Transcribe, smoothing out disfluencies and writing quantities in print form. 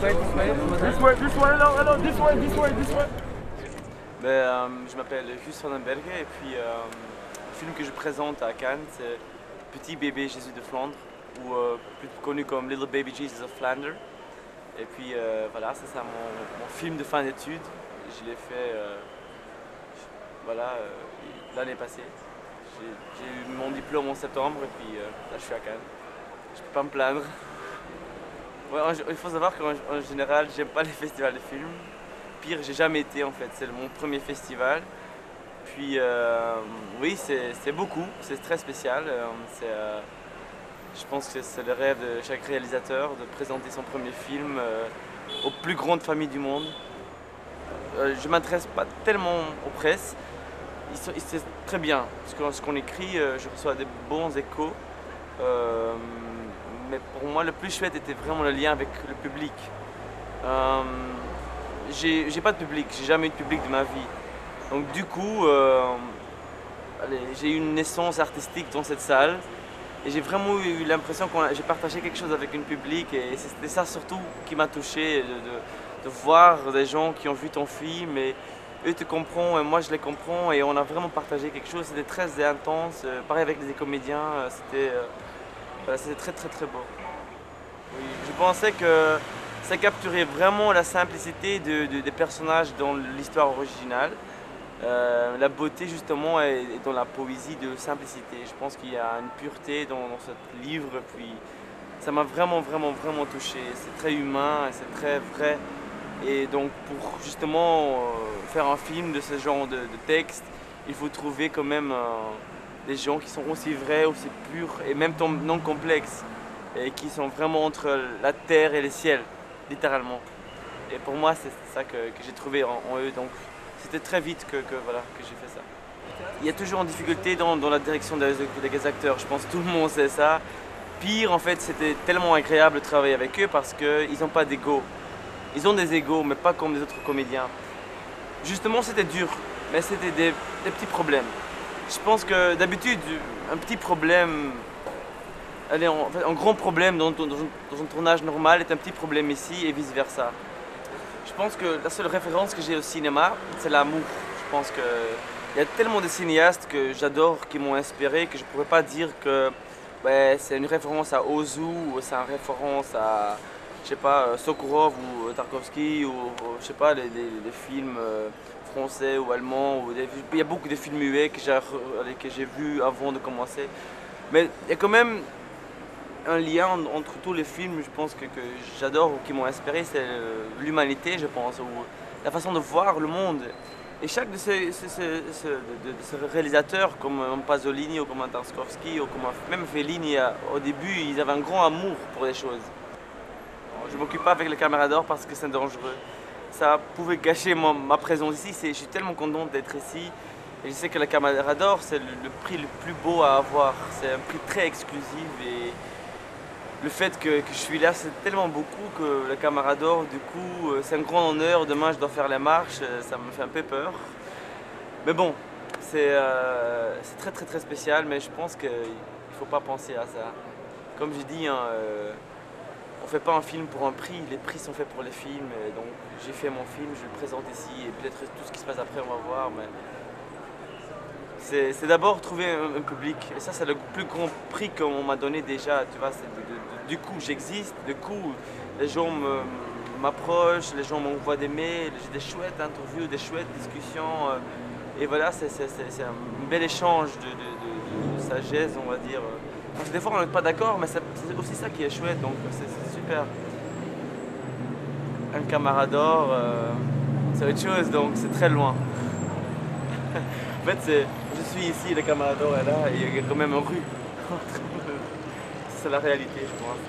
Je m'appelle Gus van den Berge et puis le film que je présente à Cannes, c'est Petit bébé Jésus de Flandre, ou plus connu comme Little Baby Jesus of Flanders. Et puis voilà, c'est ça mon film de fin d'études. Je l'ai fait l'année passée. J'ai eu mon diplôme en septembre et puis là je suis à Cannes. Je peux pas me plaindre. Ouais, il faut savoir qu'en général, j'aime pas les festivals de films. Pire, j'ai jamais été en fait, c'est mon premier festival. Puis oui, c'est beaucoup, c'est très spécial. Je pense que c'est le rêve de chaque réalisateur de présenter son premier film aux plus grandes familles du monde. Je m'intéresse pas tellement aux presses. C'est très bien, ce qu'on écrit, je reçois des bons échos. Mais pour moi, le plus chouette était vraiment le lien avec le public. J'ai pas de public, j'ai jamais eu de public de ma vie. Donc du coup, j'ai eu une naissance artistique dans cette salle. Et j'ai vraiment eu l'impression que j'ai partagé quelque chose avec un public. Et c'était ça surtout qui m'a touché, de voir des gens qui ont vu ton film. Et eux te comprennent et moi je les comprends. Et on a vraiment partagé quelque chose, c'était très intense. Pareil avec les comédiens, c'était très très très beau. Oui, je pensais que ça capturait vraiment la simplicité des personnages dans l'histoire originale. La beauté justement est dans la poésie de simplicité. Je pense qu'il y a une pureté dans ce livre, puis ça m'a vraiment touché. C'est très humain, c'est très vrai. Et donc pour justement faire un film de ce genre de texte, il faut trouver quand même des gens qui sont aussi vrais, aussi purs et même non complexes. Et qui sont vraiment entre la terre et le ciel, littéralement. Et pour moi, c'est ça que j'ai trouvé en eux. Donc c'était très vite que j'ai fait ça. Il y a toujours une difficulté dans la direction des acteurs. Je pense que tout le monde sait ça. Pire, en fait, c'était tellement agréable de travailler avec eux parce qu'ils n'ont pas d'ego. Ils ont des égos, mais pas comme les autres comédiens. Justement, c'était dur, mais c'était des petits problèmes. Je pense que d'habitude, un petit problème... Allez, un grand problème dans un tournage normal est un petit problème ici et vice versa. Je pense que la seule référence que j'ai au cinéma, c'est l'amour. Je pense qu'il y a tellement de cinéastes que j'adore, qui m'ont inspiré, que je ne pourrais pas dire que c'est une référence à Ozu ou c'est une référence à, je sais pas, Sokurov ou Tarkovsky ou je sais pas, les films français ou allemands. Il y a beaucoup de films muets que j'ai vus avant de commencer. Mais il y a quand même un lien entre tous les films, je pense que j'adore ou qui m'ont inspiré, c'est l'humanité, je pense, ou la façon de voir le monde. Et chaque de ces réalisateurs, comme Pasolini ou comme Tarkovsky ou comme même Fellini, au début, ils avaient un grand amour pour les choses. Je ne m'occupe pas avec le caméra d'or parce que c'est dangereux. Ça pouvait gâcher ma présence ici. Je suis tellement contente d'être ici. Et je sais que le caméra d'or, c'est le prix le plus beau à avoir. C'est un prix très exclusif. Et le fait que je suis là, c'est tellement beaucoup que le caméra d'or, du coup, c'est un grand honneur. Demain, je dois faire les marches, ça me fait un peu peur. Mais bon, c'est très spécial, mais je pense qu'il ne faut pas penser à ça. Comme je dis, hein, on ne fait pas un film pour un prix, les prix sont faits pour les films. Et donc, j'ai fait mon film, je le présente ici, et peut-être tout ce qui se passe après, on va voir. Mais c'est d'abord trouver un public, et ça c'est le plus grand prix qu'on m'a donné déjà, tu vois, du coup j'existe, du coup les gens m'approchent, les gens m'envoient des mails, j'ai des chouettes interviews, des chouettes discussions, et voilà, c'est un bel échange de sagesse, on va dire. Parce que des fois on n'est pas d'accord, mais c'est aussi ça qui est chouette, donc c'est super. Un camarade d'or, c'est autre chose, donc c'est très loin. En fait, je suis ici, le camarade d'or est là, et il y a quand même une rue. C'est la réalité, je pense.